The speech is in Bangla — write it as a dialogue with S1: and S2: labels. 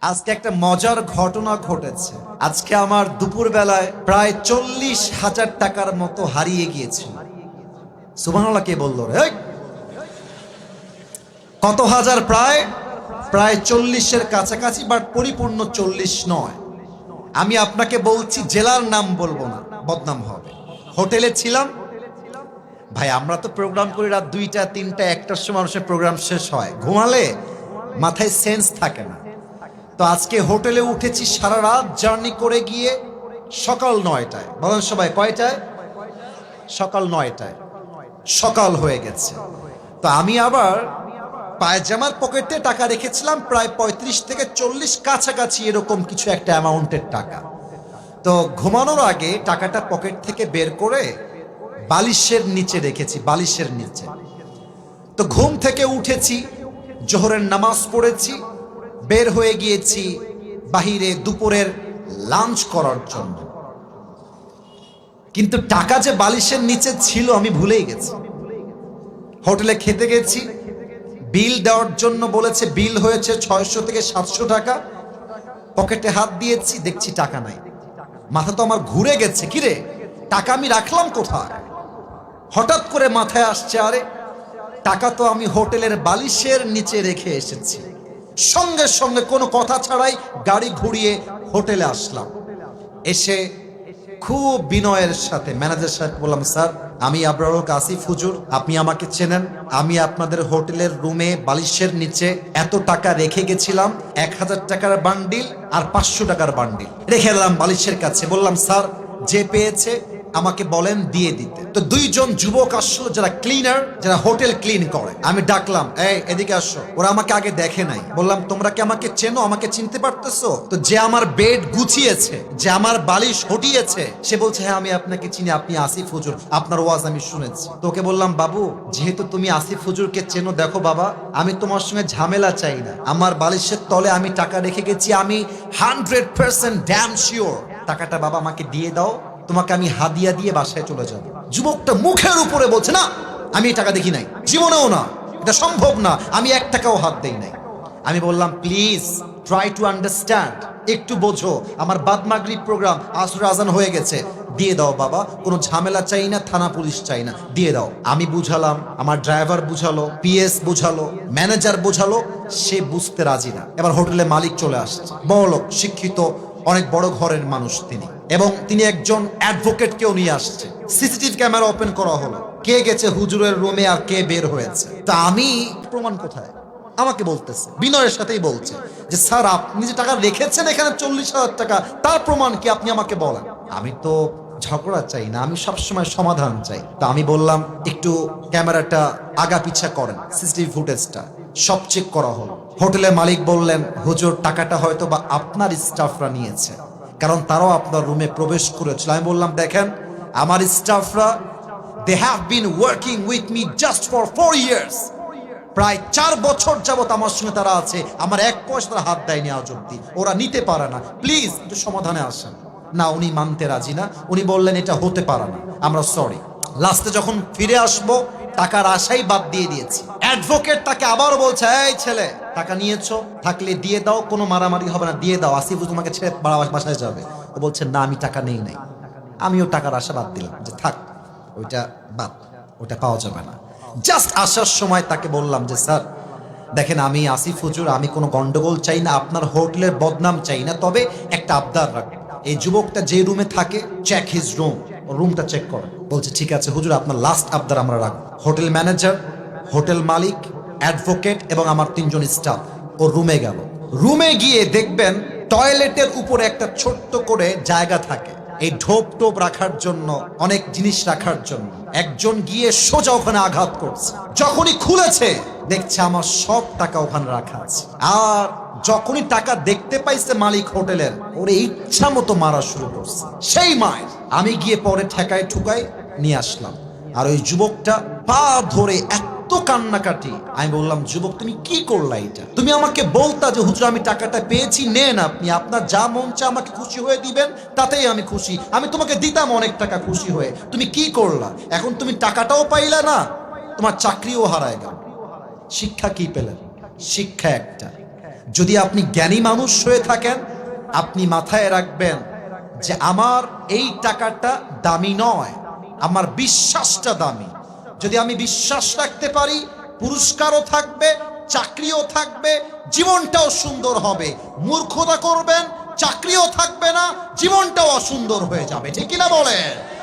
S1: আজকে একটা মজার ঘটনা ঘটেছে। আজকে আমার দুপুর বেলায় প্রায় 40,000 টাকার মতো হারিয়ে গিয়েছিল। সুবহানাল্লাহ কে বলল রে? কত হাজার? প্রায় প্রায় 40-এর কাছাকাছি, বাট পরিপূর্ণ 40 নয়। আমি আপনাকে বলছি, জেলার নাম বলবো না, বদনাম হবে। হোটেলে ছিলাম ভাই, আমরা তো প্রোগ্রাম করি রাত 2টা 3টা 1টার সময় মানুষের প্রোগ্রাম শেষ হয়, ঘুমালে মাথায় সেন্স থাকে না। তো আজকে হোটেলে উঠেছি, সারা রাত জার্নি করে গিয়ে সকাল 9টায়। বলেন সবাই কয়টায়? সকাল 9টায়। সকাল হয়ে গেছে। তো আমি আবার পায়জামার পকেটে টাকা রেখেছিলাম প্রায় 35 থেকে 40 কাছাকাছি, এরকম কিছু একটা অ্যামাউন্টের টাকা। তো ঘুমানোর আগে টাকাটা পকেট থেকে বের করে বালিশের নিচে রেখেছি, বালিশের নিচে। তো ঘুম থেকে উঠেছি, জোহরের নামাজ পড়েছি, বের হয়ে গিয়েছি বাহিরে দুপুরের লাঞ্চ করার জন্য। কিন্তু টাকা যে বালিশের নিচে ছিল আমি ভুলেই গেছি। হোটেলে খেতে গেছি, বিল দেওয়ার জন্য বলেছে, বিল হয়েছে 600 থেকে 700 টাকা। পকেটে হাত দিয়েছি, দেখছি টাকা নাই। মাথা তো আমার ঘুরে গেছে, কিরে টাকা আমি রাখলাম কোথায়? হঠাৎ করে মাথায় আসছে, আরে টাকা তো আমি হোটেলের বালিশের নিচে রেখে এসেছি। সঙ্গে সঙ্গে কোনো কথা ছাড়াই গাড়ি ঘুরিয়ে হোটেলে আসলাম। এসে খুব বিনয়ের সাথে ম্যানেজার সাহেব বললাম, স্যার আমি আবরারুল আসিফ হুজুর, আপনি আমাকে চেনেন। আমি আপনাদের হোটেলের রুমে বালিশের নিচে এত টাকা রেখে গেছিলাম, 1000 টাকার বান্ডিল আর 500 টাকার বান্ডিল রেখে এলাম বালিশের কাছে। বললাম, স্যার যে পেয়েছে আমাকে বলেন দিয়ে দিতে। তো দুইজন যুবক আসলো, যারা ক্লিনার, যারা হোটেল ক্লিন করে। আমি ডাকলাম, এই এদিকে আসো। ওরা আমাকে আগে দেখে নাই। বললাম, তোমরা কি আমাকে চেনো? আমাকে চিনতে পারতেছো তো? যে আমার বেড গুছিয়েছে, যে আমার বালিশ হটিয়েছে, সে বলছে, হ্যাঁ আমি আপনাকে চিনি, আপনি আসিফ হুজুর, আপনার ওয়াজ আমি শুনেছি। তোকে বললাম, বাবু যেহেতু তুমি আসিফ হুজুরকে চেনো, দেখো বাবা, আমি তোমার সঙ্গে ঝামেলা চাই না। আমার বালিশের তলে আমি টাকা রেখে গেছি, আমি 100% ড্যাম শিওর। টাকাটা বাবা আমাকে দিয়ে দাও, তোমাকে আমি হাদিয়া দিয়ে বাসায় চলে যাব। যুবকটা মুখের উপরে বলছে, না আমি টাকা দেখি নাই, জীবনেও না, এটা সম্ভব না, আমি 1 টাকাও হাত দেই নাই। আমি বললাম, প্লিজ ট্রাই টু আন্ডারস্ট্যান্ড, একটু বোঝো, আমার বাদ মাগরিব প্রোগ্রাম, আসর আজান হয়ে গেছে, দিয়ে দাও বাবা, কোনো ঝামেলা চাই না, থানা পুলিশ চাই না, দিয়ে দাও। আমি বুঝালাম, আমার ড্রাইভার বুঝালো, পিএস বুঝালো, ম্যানেজার বুঝালো, সে বুঝতে রাজি না। এবার হোটেলে মালিক চলে আসছে, বড়লোক, শিক্ষিত, অনেক বড় ঘরের মানুষ তিনি, এবং তিনি একজন অ্যাডভোকেটকেও নিয়ে আসছে। সিসিটিভি ক্যামেরা ওপেন করা হলো, কে গেছে হুজুরের রুমে আর কে বের হয়েছে। তা আমি, প্রমাণ কোথায়? আমাকে বলতেছে, বিনয়ের সাথেই বলছে যে, স্যার আপনি যে টাকা রেখেছেন এখানে 40,000 টাকা, তার প্রমাণ কি আপনি আমাকে বলেন। আমি তো ঝগড়া চাই না, আমি সবসময় সমাধান চাই। তা আমি বললাম, একটু ক্যামেরাটা আগা পিছা করেন, সিসিটিভি ফুটেজটা সব চেক করা হলো। হোটেলের মালিক বললেন, হুজুর টাকাটা হয়তো বা আপনার স্টাফরা নিয়েছে, কারণ তারাও আপনার রুমে প্রবেশ করেছিল। আমি বললাম, দেখেন আমার স্টাফরা, they have been working with me just for 4 years, প্রায় 4 বছর যাবত আমার সঙ্গে তারা আছে, আমার 1 পয়সা তারা হাত দেয়নি আজ অব্দি, ওরা নিতে পারে না, প্লিজ একটু সমাধানে আসেন। না, উনি মানতে রাজি না, উনি বললেন এটা হতে পারে না, আমরা সরি। লাস্টে যখন ফিরে আসবো, টাকার আশাই বাদ দিয়ে দিয়েছি। অ্যাডভোকেট তাকে আবার বলছে, এই ছেলে টাকা নিয়েছো, থাকলে দিয়ে দাও, কোনো মারামারি হবে না, দিয়ে দাও, আসিফ তোমাকে ছেড়ে বাসায় যাবে। ও বলছে, না আমি টাকা নেই নাই। আমিও টাকার আশা বাদ দিলাম, যে থাক ওইটা বাদ, ওটা পাওয়া যাবে না। জাস্ট আসার সময় তাকে বললাম যে, স্যার দেখেন আমি আসিফ হুজুর, আমি কোনো গন্ডগোল চাই না, আপনার হোটেলের বদনাম চাই না, তবে একটা আবদার রাখবেন, এই যুবকটা যে রুমে থাকে, চেক হিজ রুম, রুমটা চেক করেন। বলছে, ঠিক আছে হুজুর, আপনার লাস্ট আবদার আমরা রাখবো। হোটেল ম্যানেজার, হোটেল মালিক, অ্যাডভোকেট এবং আমার 3 জন স্টাফ ও রুমে গেল। রুমে গিয়ে দেখবেন টয়লেটের উপরে একটা ছোট্ট করে জায়গা থাকে, এই ঢোপ টোপ রাখার জন্য, অনেক জিনিস রাখার জন্য। একজন গিয়ে সোজা ওখানে আঘাত করছে। যখনই খুলেছে দেখছে আমার সব টাকা ওখানে রাখা আছে। আর যখনই টাকা দেখতে পাইছে মালিক হোটেলের, ওরে ইচ্ছা মতো মারা শুরু করছে। সেই মায়ের আমি গিয়ে পরে ঠেকায় ঠুকাই নিয়ে আসলাম। আর ওই যুবকটা পা ধরে এত কান্নাকাটি। আমি বললাম, যুবক তুমি কি করলা এটা? তুমি আমাকে বলতা যে হুজুর আমি টাকাটা পেয়েছি, নেন আপনি, আপনার যা মন চা আমাকে খুশি হয়ে দিবেন, তাতেই আমি খুশি, আমি তোমাকে দিতাম অনেক টাকা খুশি হয়ে। তুমি কি করলা? এখন তুমি টাকাটাও পাইলা না, তোমার চাকরিও হারায় গেল। শিক্ষা কি পেলেন? শিক্ষা একটা, যদি আপনি জ্ঞানী মানুষ হয়ে থাকেন, আপনি মাথায় রাখবেন যে আমার এই টাকাটা দামি নয়, আমার বিশ্বাসটা দামি। যদি আমি বিশ্বাস রাখতে পারি, পুরস্কারও থাকবে, চাকরিও থাকবে, জীবনটাও সুন্দর হবে। মূর্খতা করবেন, চাকরিও থাকবে না, জীবনটাও অসুন্দর হয়ে যাবে। ঠিক কিনা বলেন?